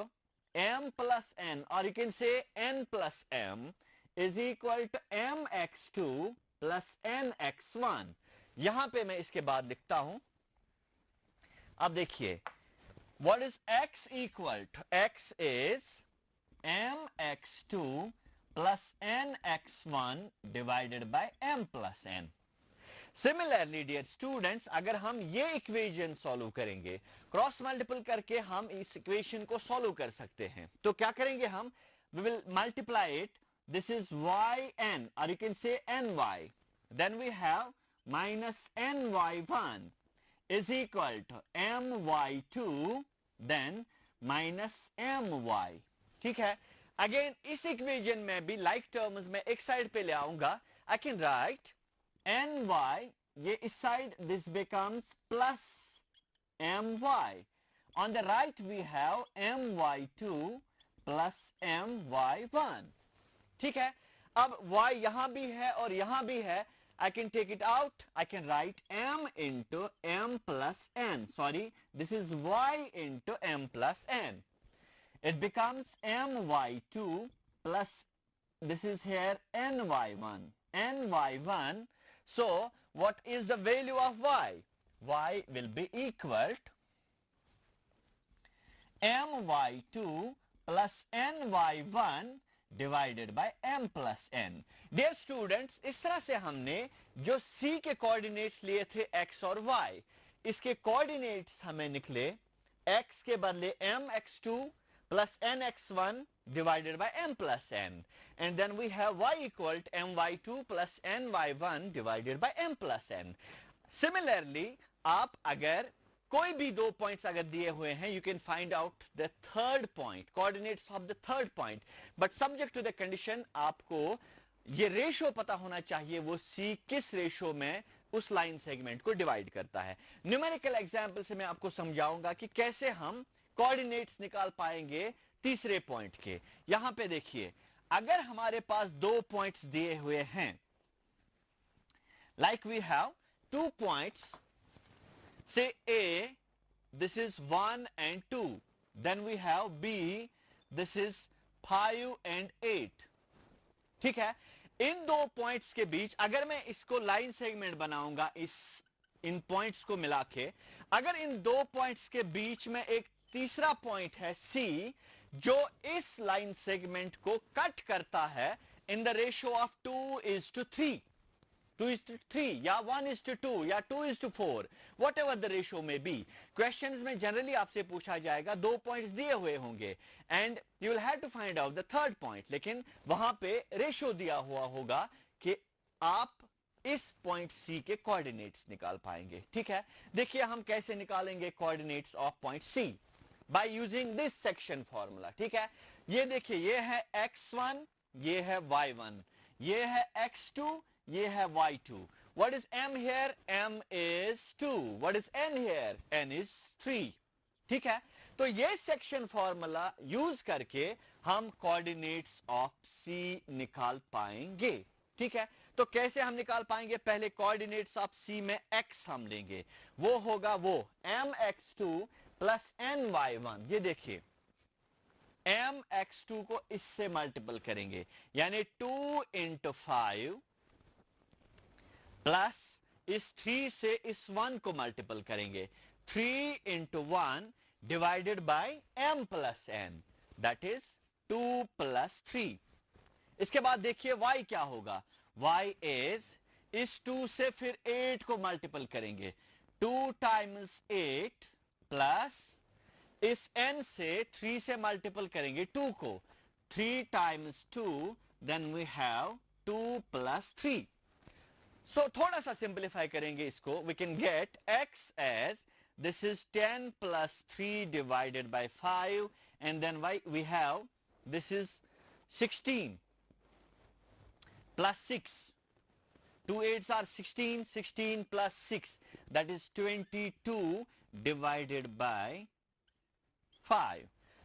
m plus n or you can say n plus m is equal to mx2 plus nx1। यहां पे मैं इसके बाद लिखता हूं, अब देखिए what is x equal to, x is mx2 plus nx1 divided by m plus n। Similarly dear students, अगर हम ये इक्वेशन सॉल्व करेंगे क्रॉस मल्टीपल करके हम इस इक्वेशन को सॉल्व कर सकते हैं, तो क्या करेंगे हम, we will multiply it, this is yn और you can say ny, then we have minus ny1 is equal to my2 then minus my, ठीक है। अगेन इस इक्वेशन में भी लाइक टर्म्स में एक साइड पे ले आऊंगा, आई कैन राइट ny ये इस side this becomes plus my. On the right we have my2 plus my1. ठीक है, अब y यहां भी है और यहां भी है. I can take it out. I can write m into m plus n. Sorry, this is y into m plus n. It becomes my2 plus, this is here ny1. ny1. So what is the value of y? Y will be equal to my2 plus ny1 divided by m plus n. Dear students, इस तरह से हमने जो c के coordinates लिए थे x और y, इसके कोऑर्डिनेट्स हमें निकले x के बदले mx2 plus nx1 divided by m plus n, and then we have y equal to my2 plus ny1 divided by m plus n. Similarly, आप अगर कोई भी दो पॉइंट्स अगर दिए हुए हैं, you can find out the third point, coordinates of the third point, but subject to the condition आपको ये रेशो पता होना चाहिए वो c किस रेशो में उस लाइन सेगमेंट को डिवाइड करता है. न्यूमेरिकल एग्जांपल से मैं आपको समझाऊंगा कि कैसे हम कोऑर्डिनेट्स निकाल पाएंगे तीसरे पॉइंट के. यहां पे देखिए, अगर हमारे पास दो पॉइंट्स दिए हुए हैं, like we have two points, say A, this is 1 and 2, then we have B, this is 5 and 8. ठीक है, इन दो पॉइंट्स के बीच अगर मैं इसको लाइन सेगमेंट बनाऊंगा, इन पॉइंट्स को मिला के, अगर इन दो पॉइंट्स के बीच में एक तीसरा पॉइंट है C, जो इस लाइन सेगमेंट को कट करता है इन द रेशियो ऑफ 2:3, 2:3 या 1:2 या 2:4, वट एवर द रेशियो में बी. क्वेश्चंस में जनरली आपसे पूछा जाएगा, दो पॉइंट्स दिए हुए होंगे and you will have to find out the third point, लेकिन वहां पे रेशियो दिया हुआ होगा कि आप इस पॉइंट सी के कोऑर्डिनेट्स निकाल पाएंगे. ठीक है, देखिए हम कैसे निकालेंगे coordinates of point C, by using this section formula. ठीक है, ये देखिए, ये है x1, ये है y1, ये है x2, ये है y2. What is m here? M is 2. What is n here? N is 3. ठीक है, तो ये सेक्शन फॉर्मूला यूज करके हम कोऑर्डिनेट्स ऑफ C निकाल पाएंगे. ठीक है, तो कैसे हम निकाल पाएंगे? पहले कोऑर्डिनेट्स ऑफ C में x हम लेंगे, वो होगा वो mx2 प्लस ny1. ये देखिए, mx2 को इससे मल्टीपल करेंगे, यानी 2 into 5 प्लस इस 3 से इस 1 को मल्टीपल करेंगे, 3 into 1 divided by m plus n, that is 2 plus 3. इसके बाद देखिए y क्या होगा, y is इस 2 से फिर 8 को मल्टीपल करेंगे, 2 times 8 प्लस इस n से 3 से मल्टीपल करेंगे 2 को, 3 times 2, then we have 2 plus 3. So थोड़ा सा सिंप्लीफाई करेंगे इसको, we can get x as this is 10 plus 3 divided by 5, and then we have this is 16 plus 6, 2 8s are 16, 16 plus 6, that is 22 divided by 5.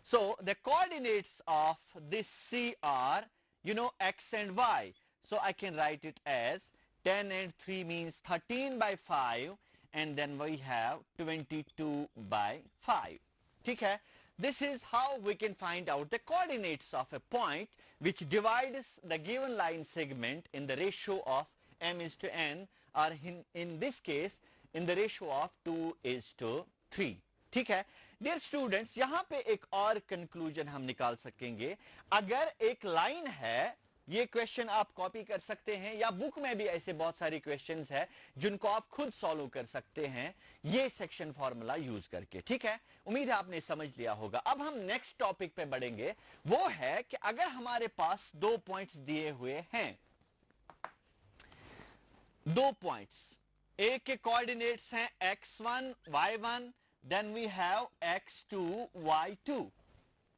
So the coordinates of this C are, you know, x and y, so I can write it as 10 and 3 means 13 by 5, and then we have 22 by 5. ठीक है, this is how we can find out the coordinates of a point which divides the given line segment in the ratio of m:n, or in this case in the ratio of 2:3. ठीक है, dear students, यहां पे एक और conclusion हम निकाल सकेंगे. अगर एक लाइन है, ये क्वेश्चन आप कॉपी कर सकते हैं, या बुक में भी ऐसे बहुत सारे क्वेश्चंस हैं जिनको आप खुद सॉल्व कर सकते हैं ये सेक्शन फॉर्मूला यूज करके. ठीक है, उम्मीद है आपने समझ लिया होगा. अब हम नेक्स्ट टॉपिक पे बढ़ेंगे, वो है कि अगर हमारे पास दो पॉइंट्स दिए हुए हैं, दो पॉइंट्स, एक के कोऑर्डिनेट्स हैं x1 y1, then we have x2 y2.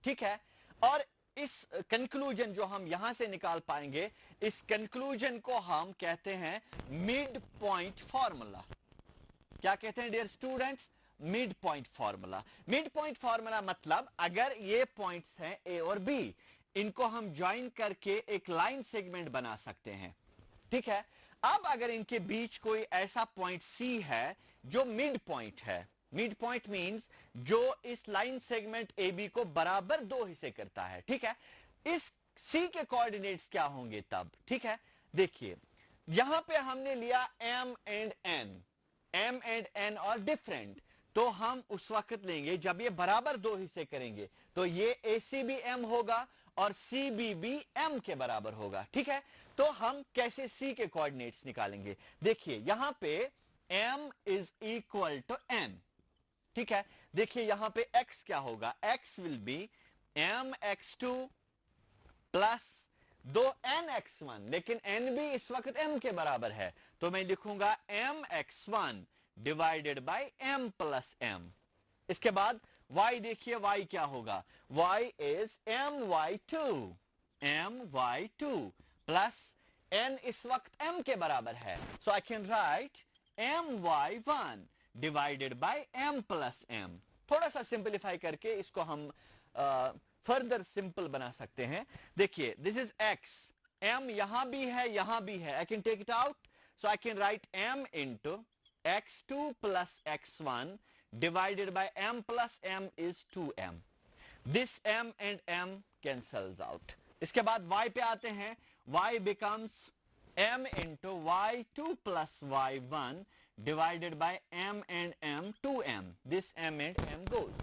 ठीक है, और इस कंक्लूजन जो हम यहां से निकाल पाएंगे, इस कंक्लूजन को हम कहते हैं मिड पॉइंट फार्मूला। क्या कहते हैं dear students? Midpoint formula. Midpoint formula मतलब अगर ये पॉइंट्स हैं ए और बी, इनको हम ज्वाइन करके एक लाइन सेगमेंट बना सकते हैं। ठीक है, अब अगर इनके बीच कोई ऐसा पॉइंट सी है जो मिड पॉइंट है, मिड पॉइंट मींस जो इस लाइन सेगमेंट ए बी को बराबर दो हिस्से करता है। ठीक है, इस सी के कोऑर्डिनेट्स क्या होंगे तब? ठीक है, देखिए यहां पे हमने लिया M and N, M and N और डिफरेंट, तो हम उस वक्त लेंगे जब ये बराबर दो हिस्से करेंगे, तो ये ए सी बी एम होगा और सी बी भी एम के बराबर होगा। ठीक है, तो हम कैसे सी के कोऑर्डिनेट्स निकालेंगे? देखिए यहां पे m is equal to n। ठीक है, देखिए यहां पे x क्या होगा? x will be mx2 plus दो nx1, लेकिन n भी इस वक्त m के बराबर है, तो मैं लिखूंगा mx1 divided by m plus m। इसके बाद y, देखिए y क्या होगा? y is my2 plus n इस वक्त m के बराबर है, so I can write my1 divided by m plus m। थोड़ा सा सिंपलीफाई करके इसको हम फर्दर सिंपल बना सकते हैं। देखिए दिस इज x, m यहां भी है यहां भी है, I can take it out, so I can write m into x2 plus x1 divided by m plus m is 2m. This m and m cancels out. इसके बाद y पे आते हैं, y becomes m into y2 plus y1 divided by m and m 2m. This m and m goes.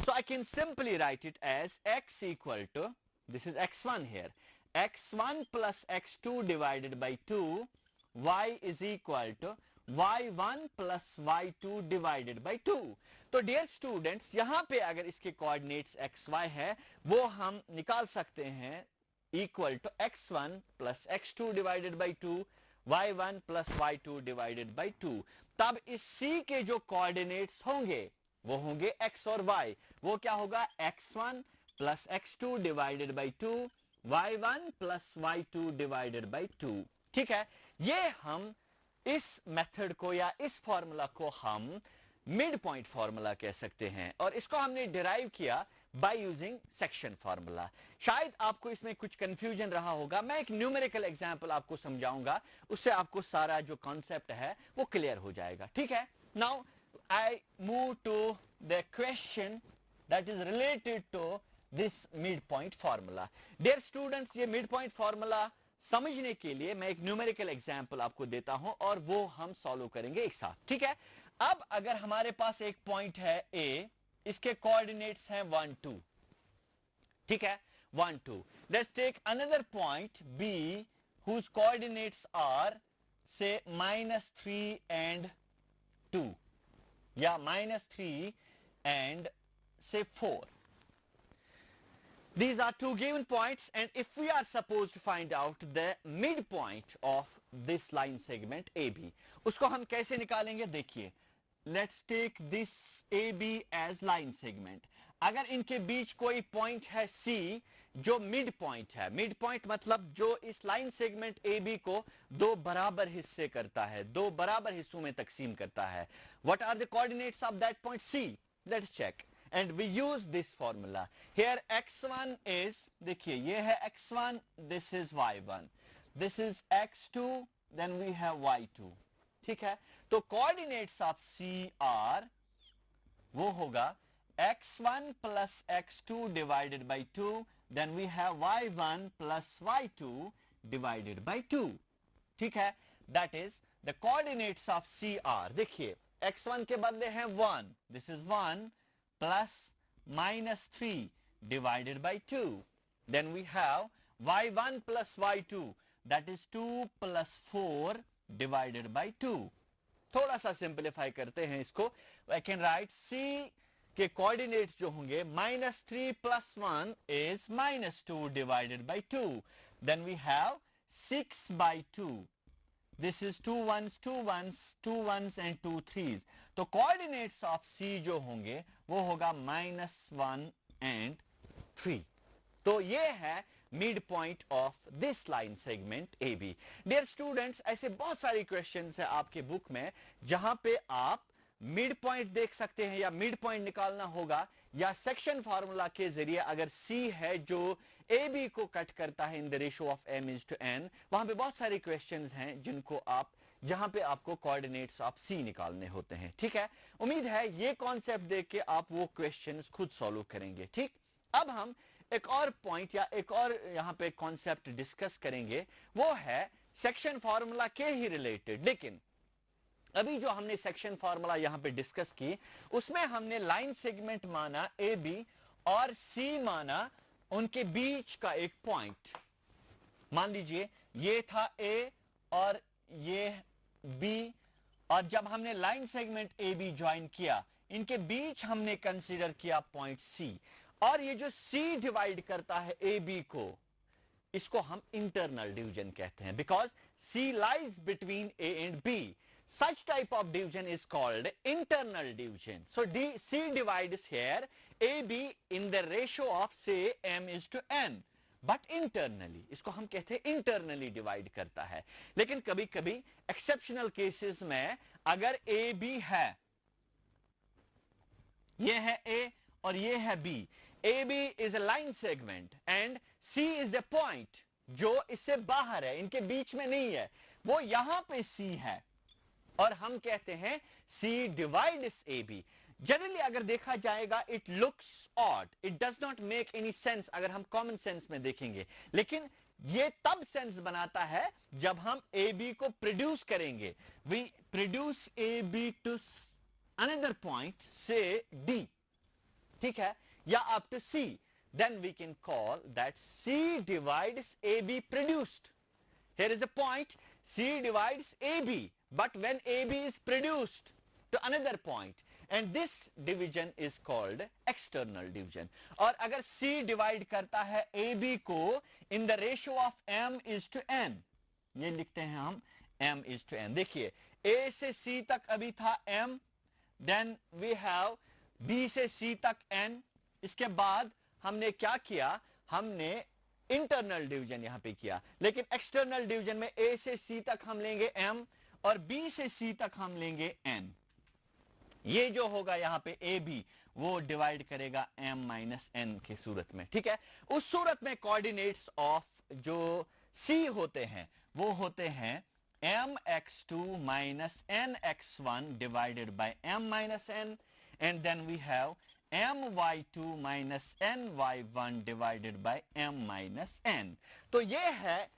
So I can simply write it as x equal to, this is x1 here, x1 plus x2 divided by 2, y is equal to y1 plus y2 divided by 2। तो dear students यहां पे अगर इसके coordinates xy है वो हम निकाल सकते हैं equal to x1 plus x2 divided by 2, y1 plus y2 divided by 2। तब इस c के जो कोऑर्डिनेट्स होंगे वो होंगे x और y। वो क्या होगा? x1 plus x2 divided by 2, y1 plus y2 divided by 2। ठीक है, ये हम इस मेथड को या इस फॉर्मूला को हम मिड पॉइंट फॉर्मूला कह सकते हैं, और इसको हमने डिराइव किया बाय यूजिंग सेक्शन फॉर्मूला। शायद आपको इसमें कुछ कंफ्यूजन रहा होगा, मैं एक न्यूमेरिकल एग्जांपल आपको समझाऊंगा, उससे आपको सारा जो कॉन्सेप्ट है वो क्लियर हो जाएगा। ठीक है, now I move to the question that is related to this midpoint formula. Dear students, ये मिड पॉइंट फॉर्मूला समझने के लिए मैं एक न्यूमेरिकल एग्जांपल आपको देता हूं और वो हम सॉल्व करेंगे एक साथ। ठीक है, अब अगर हमारे पास एक पॉइंट है A, इसके कोऑर्डिनेट्स हैं 1 2। ठीक है, 1 2। Let's take another point B whose coordinates are say -3 and 2 या -3 and say 4। These are two given points, and if we are supposed to find out the midpoint of this line segment AB, उसको हम कैसे निकालेंगे? देखिए, let's take this AB as line segment. अगर इनके बीच कोई point है C जो मिड पॉइंट है, मिड पॉइंट मतलब जो इस लाइन सेगमेंट AB को दो बराबर हिस्से करता है, दो बराबर हिस्सों में तकसीम करता है। What are the coordinates of that point C? Let's check. And we use this formula. Here x1 is, देखिए ये है x1, this is y1, this is x2, then we have y2। ठीक है, तो coordinates of C are, वो होगा x1 plus x2 divided by 2, then we have y1 plus y2 divided by 2। ठीक है, that is the coordinates of C are, देखिए x1 के बदले हैं 1, this is 1 plus -3 divided by 2, then we have y1 plus y2, that is 2 plus 4 divided by 2। थोड़ा सा simplify करते हैं इसको, I can write C के कोऑर्डिनेट्स जो होंगे -3 plus 1 is -2 divided by 2, then we have 6 by 2, this is 2 1s 2 1s 2 1s and 2 3s। तो coordinates of C जो होंगे वो होगा -1 and 3। तो ये है midpoint of this line segment A B. Dear students, ऐसे बहुत सारे क्वेश्चंस है आपके बुक में जहां पे आप मिड पॉइंट देख सकते हैं या मिड पॉइंट निकालना होगा, या सेक्शन फार्मूला के जरिए अगर सी है जो ए बी को कट करता है in the ratio of M is to N, वहां पे बहुत सारे क्वेश्चंस हैं जिनको आप, जहां पे आपको कोऑर्डिनेट्स ऑफ सी निकालने होते हैं। ठीक है, उम्मीद है ये कॉन्सेप्ट देख के आप वो क्वेश्चंस खुद सॉल्व करेंगे। ठीक, अब हम एक और पॉइंट या एक और यहां पे कॉन्सेप्ट डिस्कस करेंगे, वो है सेक्शन फार्मूला के ही रिलेटेड। लेकिन अभी जो हमने सेक्शन फार्मूला यहां पे डिस्कस की, उसमें हमने लाइन सेगमेंट माना ए बी और सी माना उनके बीच का एक पॉइंट। मान लीजिए ये था ए और ये बी, और जब हमने line segment A B join किया, इनके बीच हमने कंसीडर किया पॉइंट सी, और ये जो सी डिवाइड करता है ए बी को, इसको हम इंटरनल डिवीजन कहते हैं, because C lies between A and B. Such type of division is called internal division. So C divides here AB in the ratio of say m is to n, but internally, इसको हम कहते हैं internally divide करता है। लेकिन कभी कभी exceptional cases में अगर AB है, ये है A और ये है B, AB is a line segment and C is the point जो इससे बाहर है, इनके बीच में नहीं है, वो यहां पे C है और हम कहते हैं C divides AB। जनरली अगर देखा जाएगा it looks odd, it does not make any sense अगर हम कॉमन सेंस में देखेंगे, लेकिन ये तब सेंस बनाता है जब हम AB को प्रोड्यूस करेंगे। We produce AB to another point से D, ठीक है, या up to C, then we can call that C divides AB produced. Here is the point, C divides AB, but when AB is produced to another point, and this division is called external division. और अगर C divide करता है AB को in the ratio of m is to n, ये लिखते हैं हम m is to n। देखिए A से C तक अभी था m, then we have B से C तक n, इसके बाद हमने क्या किया, हमने इंटरनल डिवीजन यहां पे किया, लेकिन एक्सटर्नल डिवीजन में A से C तक हम लेंगे m और B से C तक हम लेंगे n। ये जो होगा यहां पे AB वो डिवाइड करेगा m माइनस n की सूरत में। ठीक है, उस सूरत में कोऑर्डिनेट्स ऑफ जो C होते हैं वो होते हैं mx2 minus nx1 divided by m minus n, and then we have my2 minus ny1 divided by m minus n। तो ये है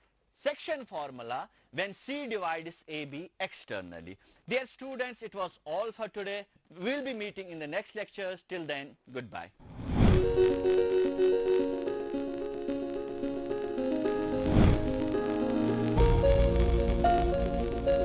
section formula when C divides AB externally. Dear students, it was all for today. We'll be meeting in the next lectures. Till then, goodbye.